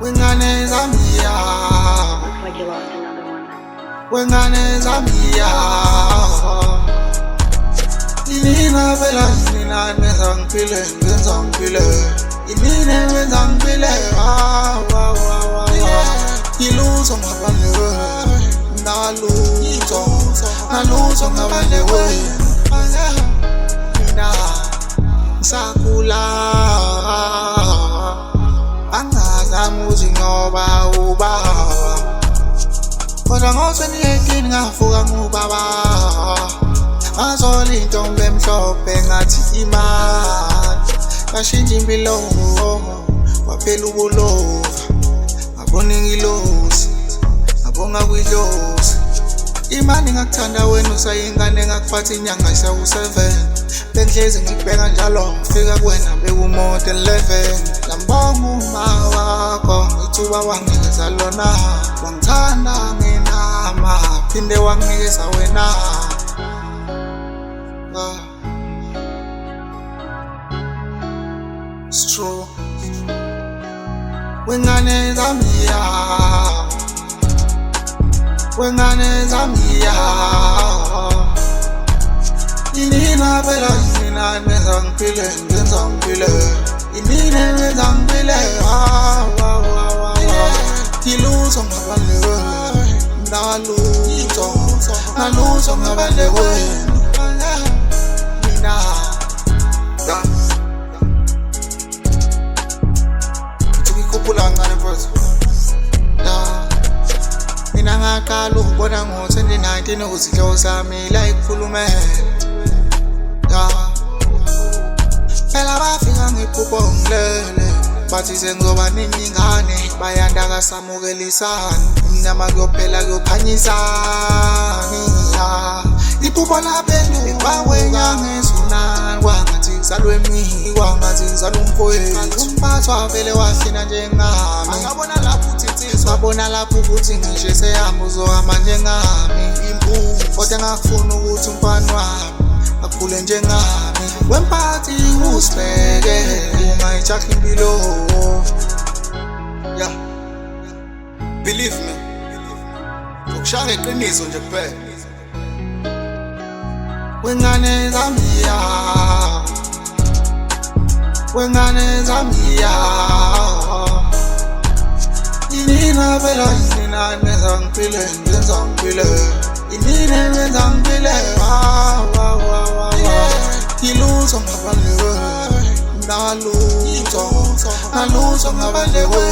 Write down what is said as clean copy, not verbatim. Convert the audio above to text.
Wengane Zambia. Looks like you lost another one. Wengane Zambia. Inina vela inina nezangpile ngenzangpile. Inina ngenzangpile. Iluso ngabalewe. Naluso ngabalewe. Mina sakula. Angazamuzi ngoba ubaba. Kodwa ngo-2018 ngavuka ngubaba. Ngazole intombi emhlophe ngathi imali. Ngashintsha impilo kwaphela ubulova. Ngabona ngilosi, ngabonga kwidlozi. Imali ngakuthanda wena usayingane ngakuphatha inyanga isawu-7. Benhlezi ngikubheka njalo ngifika kuwena bekumoto 11. Ngambonga uma wakho ithuba wanginikeza lona. Wangithanda nginama phinde wanginikeza wena. It's true. Wengane Zambia. Wengane Zambia. Inina vela inina nezangpile ngenzangpile. Inina nezangpile. Iluso ngabalewe. Naluso ngabalewe. Mina tukikhuphula ngane mfowethu. Mina ngaqala ukubona ngo-2019 ukuthi inhlobo sami la ikhulumele. Phela bafika ngephupho ngilele. Bathi sengizoba neningane bayanda samukelisana. Umnyama kuyophela kuyokhanyisana. Iphupho laphela kwakwenyanga esunani. Kwangathi ngizalwe mini, kwangathi ngizalwe umfowethu. Umphathi wavele wafina njengami. Angabona lapho uthi insizwa, wabona lapho ukuthi ngisho seyihamba uzohamba njengami. Impunzi kodwa ngakufuna ukuthi umfana wami akhule njengami. Wemphathi usibheke ungayijahi impilo. Yeah, believe me, ukushaya ngeqiniso nje kuphela. Wengane Zambia. Wengane Zambia. Inina vela inina nezangpile ngenzangpile. Inina nezangpile. Iluso ngabalewe. Naluso ngabalewe.